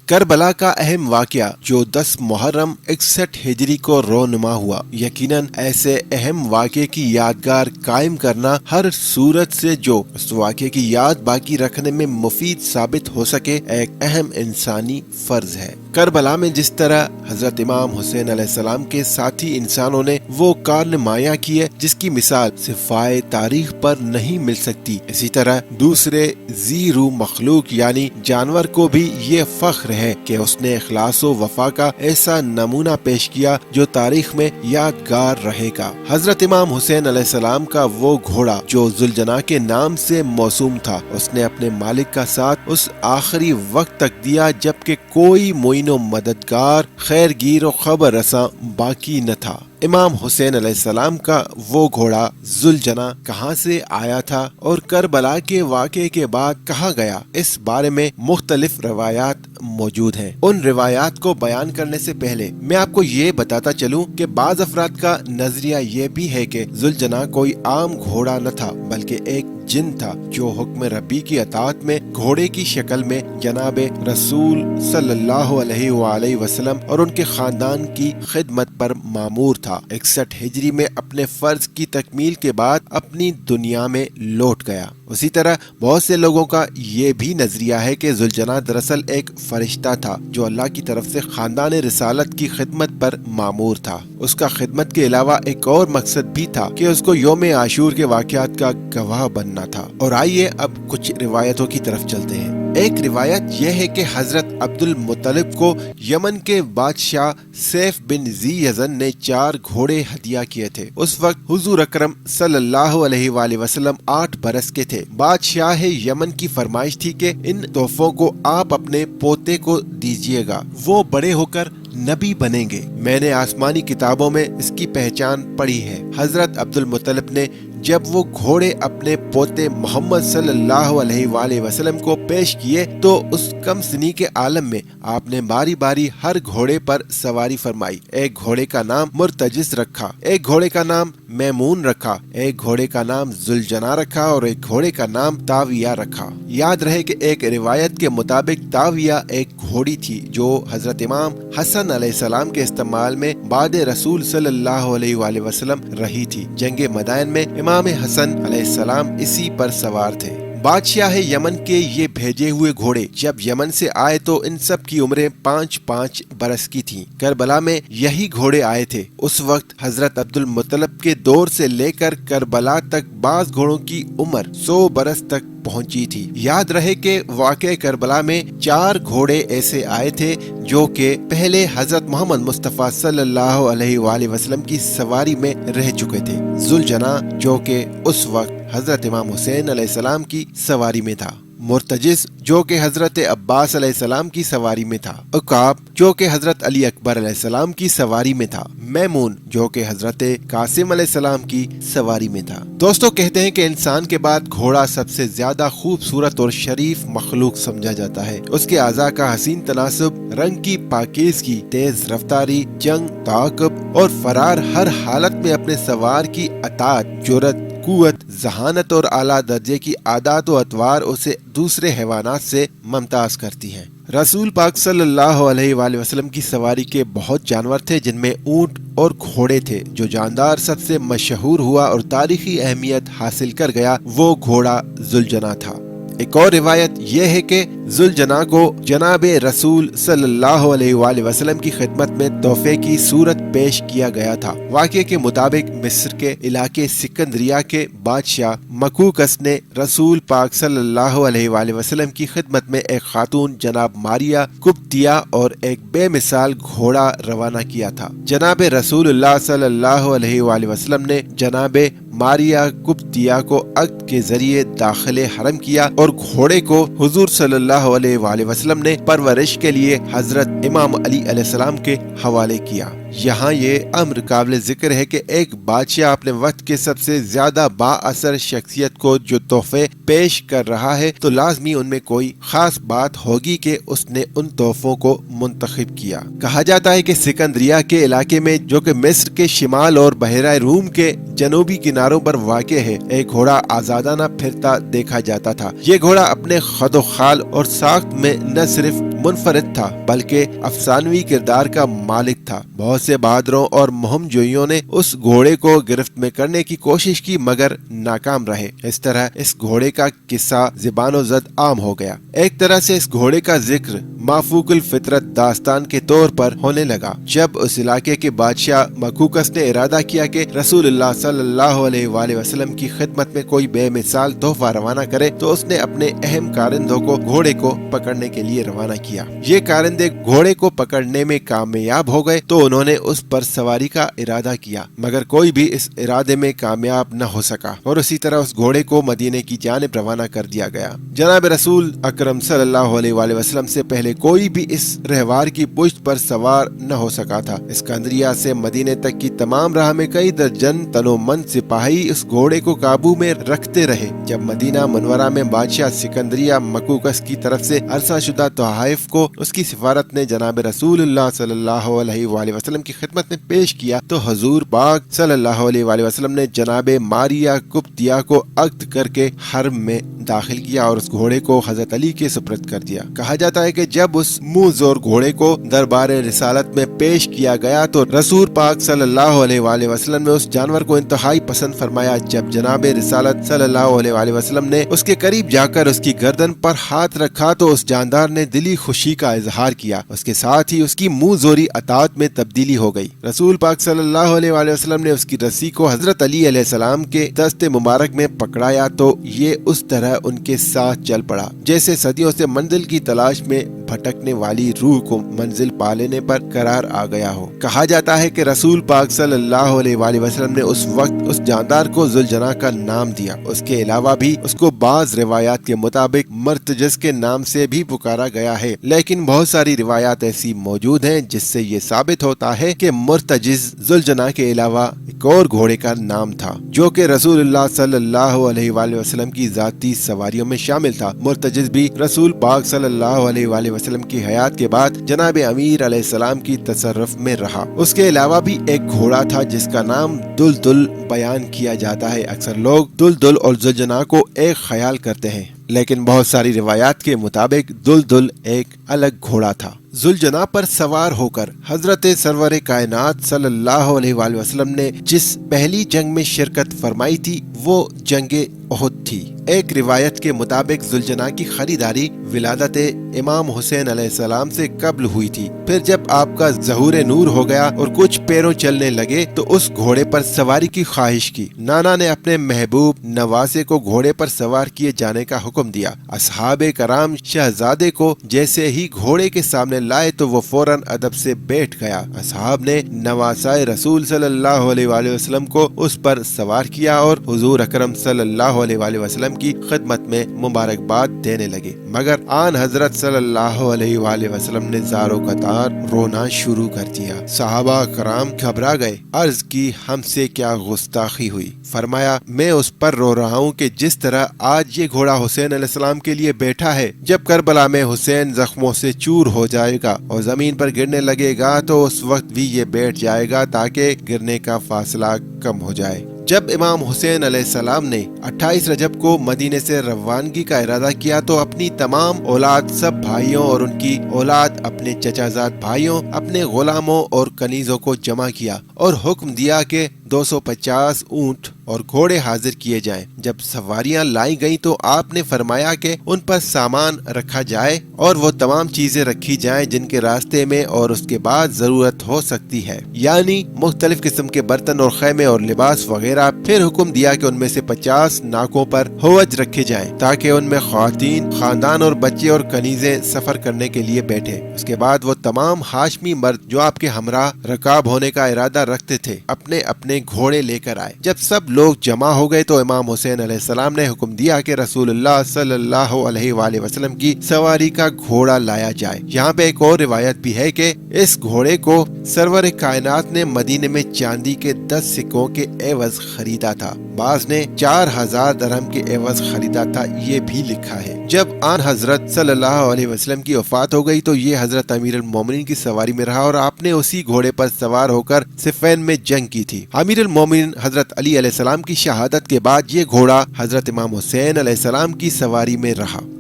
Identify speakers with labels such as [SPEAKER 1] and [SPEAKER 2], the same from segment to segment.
[SPEAKER 1] کربلا کا اہم واقعہ جو 10 محرم 61 ہجری کو رونما ہوا، یقیناً ایسے اہم واقعے کی یادگار قائم کرنا ہر صورت سے جو اس واقعے کی یاد باقی رکھنے میں مفید ثابت ہو سکے ایک اہم انسانی فرض ہے۔ کربلا میں جس طرح حضرت امام حسین علیہ السلام کے ساتھی انسانوں نے وہ کارنامائیاں کیے جس کی مثال صفائے تاریخ پر نہیں مل سکتی، اسی طرح دوسرے ذی روح مخلوق یعنی جانور کو بھی یہ فخر ہے کہ اس نے اخلاص و وفا کا ایسا نمونہ پیش کیا جو تاریخ میں یادگار رہے گا۔ حضرت امام حسین علیہ السلام کا وہ گھوڑا جو ذوالجناح کے نام سے موسوم تھا، اس نے اپنے مالک کا ساتھ اس آخری وقت تک دیا جبکہ کوئی معین و مددگار، خیر گیر و خبر رساں باقی نہ تھا۔ امام حسین علیہ السلام کا وہ گھوڑا ذوالجناح کہاں سے آیا تھا اور کربلا کے واقعے کے بعد کہاں گیا، اس بارے میں مختلف روایات موجود ہیں۔ ان روایات کو بیان کرنے سے پہلے میں آپ کو یہ بتاتا چلوں کہ بعض افراد کا نظریہ یہ بھی ہے کہ ذوالجناح کوئی عام گھوڑا نہ تھا بلکہ ایک جن تھا جو حکم ربی کی اطاعت میں گھوڑے کی شکل میں جناب رسول صلی اللہ علیہ وآلہ وسلم اور ان کے خاندان کی خدمت پر مامور تھا۔ 61 ہجری میں اپنے فرض کی تکمیل کے بعد اپنی دنیا میں لوٹ گیا۔ اسی طرح بہت سے لوگوں کا یہ بھی نظریہ ہے کہ ذوالجناح دراصل ایک فرشتہ تھا جو اللہ کی طرف سے خاندان رسالت کی خدمت پر مامور تھا۔ اس کا خدمت کے علاوہ ایک اور مقصد بھی تھا کہ اس کو یوم عاشور کے واقعات کا گواہ بننا تھا۔ اور آئیے اب کچھ روایتوں کی طرف چلتے ہیں۔ ایک روایت یہ ہے کہ حضرت عبد المطلب کو یمن کے بادشاہ سیف بن ذی یزن نے 4 گھوڑے ہدیہ کیے تھے۔ اس وقت حضور اکرم صلی اللہ علیہ وآلہ وسلم 8 برس کے تھے۔ بادشاہ یمن کی فرمائش تھی کہ ان تحفوں کو آپ اپنے پوتے کو دیجیے گا، وہ بڑے ہو کر نبی بنیں گے۔ میں نے آسمانی کتابوں میں اس کی پہچان پڑھی ہے۔ حضرت عبد المطلب نے جب وہ گھوڑے اپنے پوتے محمد صلی اللہ علیہ وآلہ وسلم کو پیش کیے تو اس کم سنی کے عالم میں آپ نے باری باری ہر گھوڑے پر سواری فرمائی۔ ایک گھوڑے کا نام مرتجز رکھا، ایک گھوڑے کا نام میمون رکھا، ایک گھوڑے کا نام ذوالجناح رکھا اور ایک گھوڑے کا نام تاویہ رکھا۔ یاد رہے کہ ایک روایت کے مطابق تاویہ ایک گھوڑی تھی جو حضرت امام حسن علیہ السلام کے استعمال میں بعد رسول صلی اللہ علیہ وآلہ وسلم رہی تھی۔ جنگ مدائن میں امام حسن علیہ السلام اسی پر سوار تھے۔ بادشاہ یمن کے یہ بھیجے ہوئے گھوڑے جب یمن سے آئے تو ان سب کی عمریں 5-5 برس کی تھیں۔ کربلا میں یہی گھوڑے آئے تھے۔ اس وقت حضرت عبد المطلب کے دور سے لے کر کربلا تک بعض گھوڑوں کی عمر 100 برس تک پہنچی تھی۔ یاد رہے کہ واقع کربلا میں 4 گھوڑے ایسے آئے تھے جو کہ پہلے حضرت محمد مصطفیٰ صلی اللہ علیہ وآلہ وسلم کی سواری میں رہ چکے تھے۔ ذوالجناح جو کہ اس وقت حضرت امام حسین علیہ السلام کی سواری میں تھا، مرتجز جو کہ حضرت عباس علیہ السلام کی سواری میں تھا، عقاب جو کہ حضرت علی اکبر علیہ السلام کی سواری میں تھا، میمون جو کہ حضرت قاسم علیہ السلام کی سواری میں تھا۔ دوستو کہتے ہیں کہ انسان کے بعد گھوڑا سب سے زیادہ خوبصورت اور شریف مخلوق سمجھا جاتا ہے۔ اس کے اعضاء کا حسین تناسب، رنگ کی پاکیزگی، تیز رفتاری، جنگ، تعاقب اور فرار ہر حالت میں اپنے سوار کی اطاعت، جرأت، قوت، ذہانت اور اعلیٰ درجے کی عادات و اطوار اسے دوسرے حیوانات سے ممتاز کرتی ہیں۔ رسول پاک صلی اللہ علیہ وآلہ وسلم کی سواری کے بہت جانور تھے جن میں اونٹ اور گھوڑے تھے۔ جو جاندار سب سے مشہور ہوا اور تاریخی اہمیت حاصل کر گیا وہ گھوڑا ذوالجناح تھا۔ ایک اور روایت یہ ہے کہ ذوالجناح کو جناب رسول صلی اللہ علیہ وآلہ وسلم کی خدمت میں تحفے کی صورت پیش کیا گیا تھا۔ واقعے کے مطابق مصر کے علاقے سکندریہ کے بادشاہ مکوکس نے رسول پاک صلی اللہ علیہ وآلہ وسلم کی خدمت میں ایک خاتون جناب ماریا قبطیہ اور ایک بے مثال گھوڑا روانہ کیا تھا۔ جناب رسول اللہ صلی اللہ علیہ وآلہ وسلم نے جناب ماریا قبطیہ کو عقد کے ذریعے داخل حرم کیا اور گھوڑے کو حضور صلی اللہ علیہ وآلہ وسلم نے پرورش کے لیے حضرت امام علی علیہ السلام کے حوالے کیا۔ یہاں یہ امر قابل ذکر ہے کہ ایک بادشاہ اپنے وقت کے سب سے زیادہ با اثر شخصیت کو جو تحفے پیش کر رہا ہے تو لازمی ان میں کوئی خاص بات ہوگی کہ اس نے ان تحفوں کو منتخب کیا۔ کہا جاتا ہے کہ سکندریہ کے علاقے میں جو کہ مصر کے شمال اور بحیرہ روم کے جنوبی کناروں پر واقع ہے، ایک گھوڑا آزادانہ پھرتا دیکھا جاتا تھا۔ یہ گھوڑا اپنے خد و خال اور ساخت میں نہ صرف منفرد تھا بلکہ افسانوی کردار کا مالک تھا۔ بہت سے بہادروں اور مہم جوئیوں نے اس گھوڑے کو گرفت میں کرنے کی کوشش کی مگر ناکام رہے۔ اس طرح اس گھوڑے کا قصہ زبان و زد عام ہو گیا۔ ایک طرح سے اس گھوڑے کا ذکر مافوق الفطرت داستان کے طور پر ہونے لگا۔ جب اس علاقے کے بادشاہ مکوکس نے ارادہ کیا کہ رسول اللہ صلی اللہ علیہ وآلہ وسلم کی خدمت میں کوئی بے مثال تحفہ روانہ کرے تو اس نے اپنے اہم کارندوں کو گھوڑے کو پکڑنے کے لیے روانہ کیا۔ یہ کارندے گھوڑے کو پکڑنے میں کامیاب ہو گئے تو انہوں نے اس پر سواری کا ارادہ کیا مگر کوئی بھی اس ارادے میں کامیاب نہ ہو سکا اور اسی طرح اس گھوڑے کو مدینے کی جانب روانہ کر دیا گیا۔ جناب رسول اکرم صلی اللہ علیہ وآلہ وسلم سے پہلے کوئی بھی اس رہوار کی پشت پر سوار نہ ہو سکا تھا۔ اسکندریہ سے مدینے تک کی تمام راہ میں کئی درجن تنومند سپاہی اس گھوڑے کو قابو میں رکھتے رہے۔ جب مدینہ منورہ میں بادشاہ سکندریہ مکوکس کی طرف سے عرصہ شدہ تحائف کو اس کی سفارت نے جناب رسول اللہ صلی اللہ علیہ وآلہ وسلم کی خدمت میں پیش کیا تو حضور پاک صلی اللہ علیہ وآلہ وسلم نے جناب ماریا قبطیہ کو عقد کر کے حرم میں داخل کیا اور اس گھوڑے کو حضرت علی کے سپرد کر دیا۔ کہا جاتا ہے کہ جب اس منہ زور گھوڑے کو دربار رسالت میں پیش کیا گیا تو رسول پاک صلی اللہ علیہ وآلہ وسلم نے اس جانور کو انتہائی پسند فرمایا۔ جب جناب رسالت صلی اللہ علیہ وآلہ وسلم نے اس کے قریب جا کر اس کی گردن پر ہاتھ رکھا تو اس جاندار نے دلی خوشی کا اظہار کیا۔ اس کے ساتھ ہی اس کی منہ زوری اطاعت میں تبدیلی ہو گئی۔ رسول پاک صلی اللہ علیہ وآلہ وسلم نے اس کی رسی کو حضرت علی علیہ السلام کے دست مبارک میں پکڑایا تو یہ اس طرح ان کے ساتھ چل پڑا جیسے صدیوں سے منزل کی تلاش میں بھٹکنے والی روح کو منزل پا لینے پر قرار آ گیا ہو۔ کہا جاتا ہے کہ رسول پاک صلی اللہ علیہ وآلہ وسلم نے اس وقت اس جاندار کو ذوالجناح کا نام دیا۔ اس کے علاوہ بھی اس کو بعض روایات کے مطابق مرتجز کے نام سے بھی پکارا گیا ہے، لیکن بہت ساری روایات ایسی موجود ہیں جس سے یہ ثابت ہوتا ہے کہ مرتجز ذوالجناح کے علاوہ ایک اور گھوڑے کا نام تھا جو کہ رسول اللہ صلی اللہ علیہ وآلہ وسلم کی ذاتی سواریوں میں شامل تھا۔ مرتجز بھی رسول پاک صلی اللہ علیہ وآلہ وسلم کی حیات کے بعد جناب امیر علیہ السلام کی تصرف میں رہا۔ اس کے علاوہ بھی ایک گھوڑا تھا جس کا نام دلدل بیان کیا جاتا ہے۔ اکثر لوگ دلدل اور ذوالجناح کو ایک خیال کرتے ہیں لیکن بہت ساری روایات کے مطابق دلدل ایک الگ گھوڑا تھا۔ ذوالجناح پر سوار ہو کر حضرت سرور کائنات صلی اللہ علیہ وآلہ وسلم نے جس پہلی جنگ میں شرکت فرمائی تھی وہ جنگ احد تھی۔ ایک روایت کے مطابق ذوالجناح کی خریداری ولادت امام حسین علیہ السلام سے قبل ہوئی تھی۔ پھر جب آپ کا ظہور نور ہو گیا اور کچھ پیروں چلنے لگے تو اس گھوڑے پر سواری کی خواہش کی۔ نانا نے اپنے محبوب نواسے کو گھوڑے پر سوار کیے جانے کا حکم دیا۔ اصحاب کرام شہزادے کو جیسے ہی گھوڑے کے سامنے لائے تو وہ فوراً ادب سے بیٹھ گیا۔ اصحاب نے نواسائے رسول صلی اللہ علیہ وآلہ وسلم کو اس پر سوار کیا اور حضور اکرم صلی اللہ علیہ وآلہ وسلم کی خدمت میں مبارکباد دینے لگے، مگر آن حضرت صلی اللہ علیہ وآلہ وسلم نے زارو قطار رونا شروع کر دیا۔ صحابہ کرام گھبرا گئے۔ عرض کی ہم سے کیا گستاخی ہوئی؟ فرمایا میں اس پر رو رہا ہوں کہ جس طرح آج یہ گھوڑا حسین علیہ السلام کے لیے بیٹھا ہے، جب کربلا میں حسین زخموں سے چور ہو جائے گا اور زمین پر گرنے لگے گا تو اس وقت بھی یہ بیٹھ جائے گا تاکہ گرنے کا فاصلہ کم ہو جائے۔ جب امام حسین علیہ السلام نے 28 رجب کو مدینے سے روانگی کا ارادہ کیا تو اپنی تمام اولاد، سب بھائیوں اور ان کی اولاد، اپنے چچا زاد بھائیوں، اپنے غلاموں اور کنیزوں کو جمع کیا اور حکم دیا کہ 250 اونٹ اور گھوڑے حاضر کیے جائیں۔ جب سواریاں لائی گئیں تو آپ نے فرمایا کہ ان پر سامان رکھا جائے اور وہ تمام چیزیں رکھی جائیں جن کے راستے میں اور اس کے بعد ضرورت ہو سکتی ہے، یعنی مختلف قسم کے برتن اور خیمے اور لباس وغیرہ۔ پھر حکم دیا کہ ان میں سے 50 ناکوں پر ہوج رکھے جائیں تاکہ ان میں خواتین، خاندان اور بچے اور کنیزیں سفر کرنے کے لیے بیٹھے۔ اس کے بعد وہ تمام ہاشمی مرد جو آپ کے ہمراہ رکاب ہونے کا ارادہ رکھتے تھے اپنے اپنے گھوڑے لے کر آئے۔ جب سب لوگ جمع ہو گئے تو امام حسین علیہ السلام نے حکم دیا کہ رسول اللہ صلی اللہ علیہ وآلہ وسلم کی سواری کا گھوڑا لایا جائے۔ یہاں پہ ایک اور روایت بھی ہے کہ اس گھوڑے کو سرور کائنات نے مدینے میں چاندی کے 10 سکوں کے عوض خریدا تھا، بعض نے 4000 درہم کے عوض خریدا تھا، یہ بھی لکھا ہے۔ جب آن حضرت صلی اللہ علیہ وسلم کی وفات ہو گئی تو یہ حضرت امیر المومنین کی سواری میں رہا اور آپ نے اسی گھوڑے پر سوار ہو کر صفین میں جنگ کی تھی۔ امیر المومنین حضرت علی علیہ السلام کی شہادت کے بعد یہ گھوڑا حضرت امام حسین علیہ السلام کی سواری میں رہا۔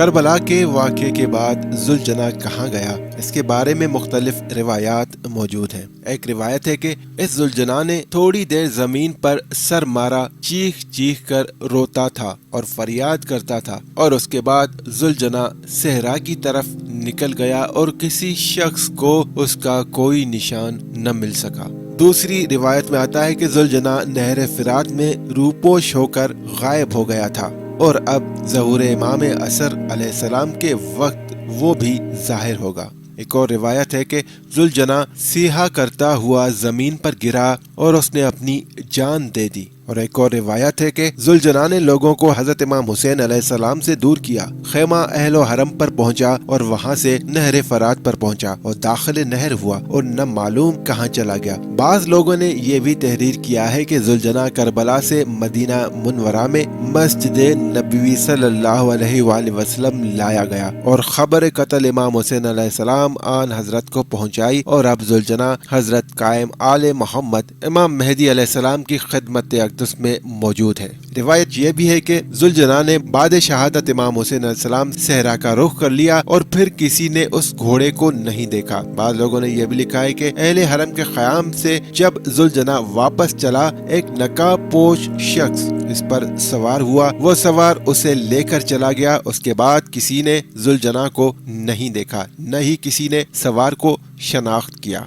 [SPEAKER 1] کربلا کے واقعے کے بعد ذوالجناح کہاں گیا، اس کے بارے میں مختلف روایات موجود ہیں۔ ایک روایت ہے کہ اس ذوالجناح نے تھوڑی دیر زمین پر سر مارا، چیخ چیخ کر روتا تھا اور فریاد کرتا تھا، اور اس کے بعد ذوالجناح صحرا کی طرف نکل گیا اور کسی شخص کو اس کا کوئی نشان نہ مل سکا۔ دوسری روایت میں آتا ہے کہ ذوالجناح نہر فرات میں روپوش ہو کر غائب ہو گیا تھا، اور اب ظہور امام عصر علیہ السلام کے وقت وہ بھی ظاہر ہوگا۔ ایک اور روایت ہے کہ ذوالجناح سیاح کرتا ہوا زمین پر گرا اور اس نے اپنی جان دے دی۔ اور ایک اور روایت ہے کہ ذوالجناح نے لوگوں کو حضرت امام حسین علیہ السلام سے دور کیا، خیمہ اہل و حرم پر پہنچا اور وہاں سے نہر فرات پر پہنچا اور داخل نہر ہوا اور نہ معلوم کہاں چلا گیا۔ بعض لوگوں نے یہ بھی تحریر کیا ہے کہ ذوالجناح کربلا سے مدینہ منورہ میں مسجد نبوی صلی اللہ علیہ وآلہ وسلم لایا گیا اور خبر قتل امام حسین علیہ السلام آن حضرت کو پہنچائی، اور اب ذوالجناح حضرت قائم آل محمد امام مہدی علیہ السلام کی خدمت اقدس میں موجود ہے۔ روایت یہ بھی ہے کہ ذوالجناح نے بعد شہادت امام حسین علیہ السلام صحرا کا رخ کر لیا اور پھر کسی نے اس گھوڑے کو نہیں دیکھا۔ بعض لوگوں نے یہ بھی لکھا ہے کہ اہل حرم کے قیام سے جب ذوالجناح واپس چلا، ایک نقاب پوش شخص اس پر سوار ہوا، وہ سوار اسے لے کر چلا گیا۔ اس کے بعد کسی نے ذوالجناح کو نہیں دیکھا، نہ ہی کسی نے سوار کو شناخت کیا۔